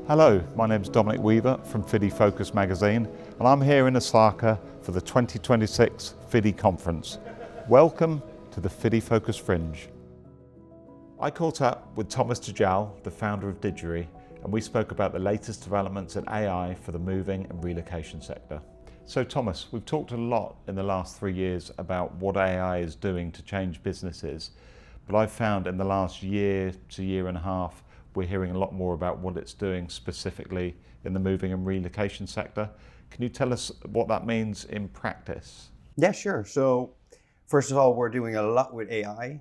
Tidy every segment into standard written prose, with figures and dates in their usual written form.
Hello, my name is Dominic Weaver from FIDI Focus magazine, and I'm here in Osaka for the 2026 FIDI conference. Welcome to the FIDI Focus Fringe. I caught up with Thomas Dejalle, the founder of Digire, and we spoke about the latest developments in AI for the moving and relocation sector. So Thomas, we've talked a lot in the last 3 years about what AI is doing to change businesses, but I've found in the last year to year and a half, we're hearing a lot more about what it's doing specifically in the moving and relocation sector. Can you tell us what that means in practice? Yeah, sure. So first of all, we're doing a lot with AI.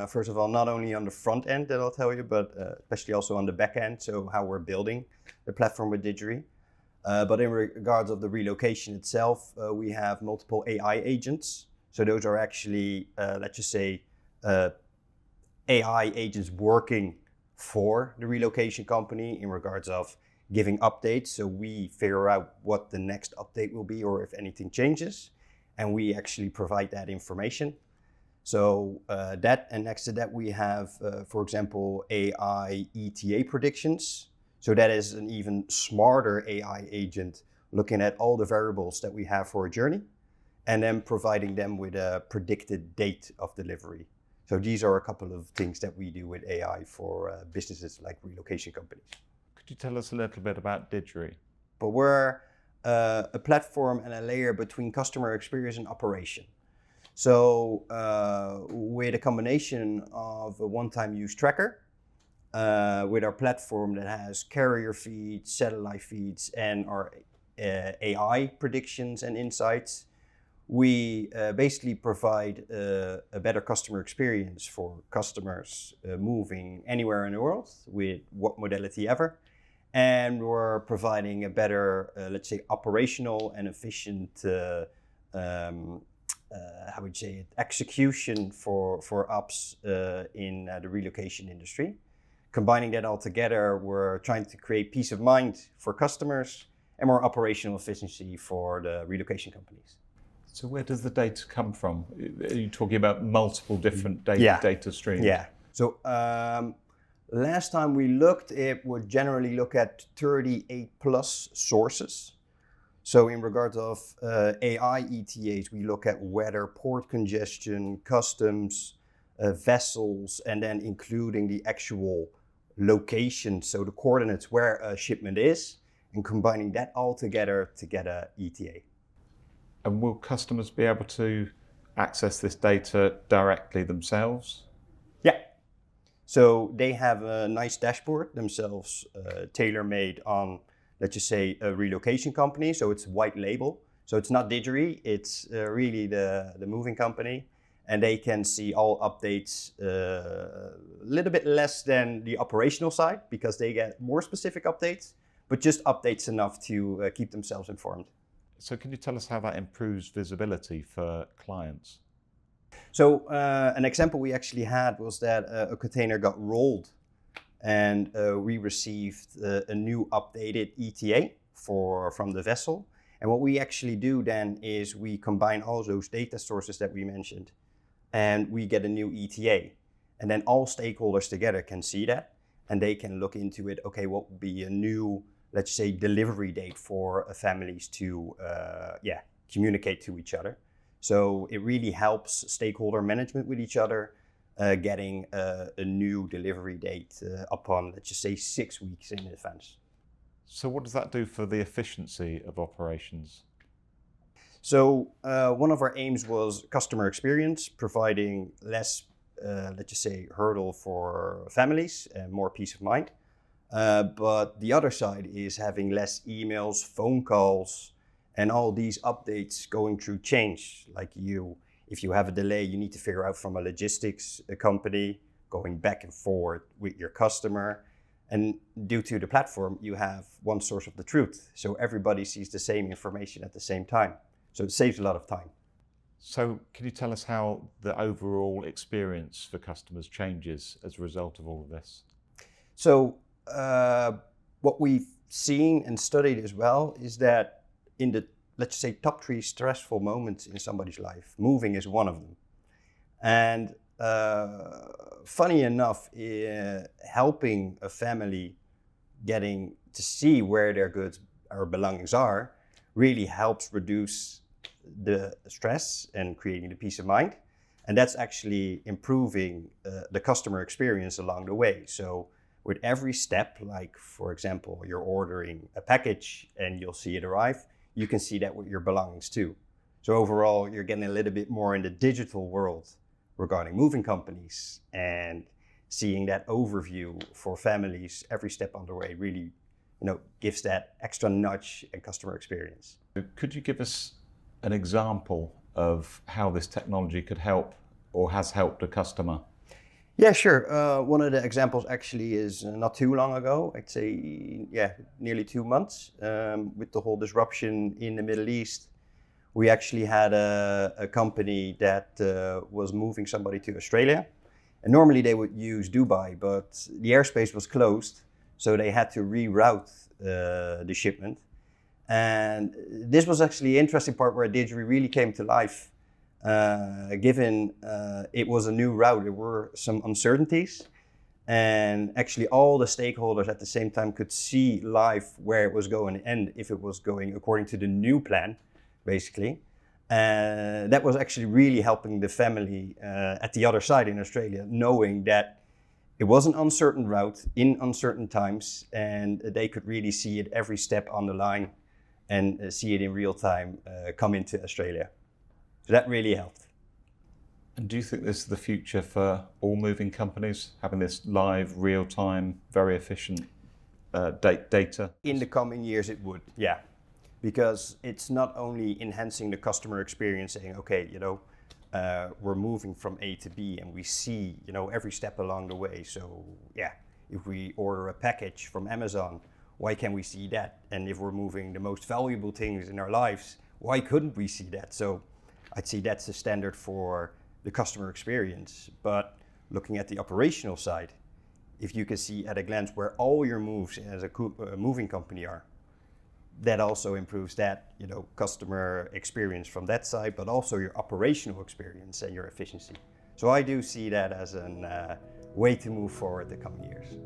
First of all, not only on the front end that I'll tell you, but especially also on the back end, so how we're building the platform with Digire. But in regards of the relocation itself, we have multiple AI agents. So those are actually, let's just say, AI agents working for the relocation company in regards of giving updates. So we figure out what the next update will be or if anything changes, and we actually provide that information. So that, and next to that we have, for example, AI ETA predictions. So that is an even smarter AI agent looking at all the variables that we have for a journey and then providing them with a predicted date of delivery. So these are a couple of things that we do with AI for businesses like relocation companies. Could you tell us a little bit about Digire? But we're a platform and a layer between customer experience and operation. So with a combination of a one-time use tracker, with our platform that has carrier feeds, satellite feeds, and our AI predictions and insights, we basically provide a better customer experience for customers moving anywhere in the world with what modality ever. And we're providing a better, let's say, operational and efficient, how would you say it, execution for apps in the relocation industry. Combining that all together, we're trying to create peace of mind for customers and more operational efficiency for the relocation companies. So where does the data come from? Are you talking about multiple different data streams? Yeah. So last time we looked, it would generally look at 38 plus sources. So in regards of AI ETAs, we look at weather, port congestion, customs, vessels, and then including the actual location, so the coordinates where a shipment is, and combining that all together to get a ETA. And will customers be able to access this data directly themselves? Yeah. So they have a nice dashboard themselves, tailor-made on, let's just say, a relocation company. So it's white label. So it's not Digire, it's really the moving company. And they can see all updates a little bit less than the operational side because they get more specific updates, but just updates enough to keep themselves informed. So can you tell us how that improves visibility for clients? So an example we actually had was that a container got rolled and we received a new updated ETA from the vessel. And what we actually do then is we combine all those data sources that we mentioned and we get a new ETA. And then all stakeholders together can see that and they can look into it. Okay, what would be a new, let's say, delivery date for families to communicate to each other. So it really helps stakeholder management with each other, getting a new delivery date upon, let's just say, 6 weeks in advance. So what does that do for the efficiency of operations? So one of our aims was customer experience, providing less, let's just say, hurdle for families and more peace of mind. But the other side is having less emails, phone calls, and all these updates going through change. Like if you have a delay, you need to figure out from a logistics company, going back and forth with your customer. And due to the platform, you have one source of the truth. So everybody sees the same information at the same time. So it saves a lot of time. So can you tell us how the overall experience for customers changes as a result of all of this? So what we've seen and studied as well is that in the, let's say, top 3 stressful moments in somebody's life, moving is one of them. And funny enough, helping a family getting to see where their goods or belongings are really helps reduce the stress and creating the peace of mind. And that's actually improving the customer experience along the way. So with every step, like for example, you're ordering a package and you'll see it arrive, you can see that with your belongings too. So overall, you're getting a little bit more in the digital world regarding moving companies, and seeing that overview for families every step on the way really, gives that extra nudge and customer experience. Could you give us an example of how this technology could help or has helped a customer? Yeah, sure. One of the examples actually is not too long ago, I'd say, nearly 2 months, with the whole disruption in the Middle East. We actually had a company that was moving somebody to Australia. And normally they would use Dubai, but the airspace was closed, so they had to reroute the shipment. And this was actually the interesting part where Digire really came to life. Given it was a new route, there were some uncertainties, and actually all the stakeholders at the same time could see live where it was going and if it was going according to the new plan, basically. And that was actually really helping the family at the other side in Australia, knowing that it was an uncertain route in uncertain times, and they could really see it every step on the line and see it in real time come into Australia. So that really helped. And do you think this is the future for all moving companies, having this live, real-time, very efficient data? In the coming years it would, yeah. Because it's not only enhancing the customer experience, saying, okay, we're moving from A to B and we see, every step along the way. So yeah, if we order a package from Amazon, why can't we see that? And if we're moving the most valuable things in our lives, why couldn't we see that? So I'd say that's the standard for the customer experience. But looking at the operational side, if you can see at a glance where all your moves as a moving company are, that also improves that, customer experience from that side, but also your operational experience and your efficiency. So I do see that as a way to move forward the coming years.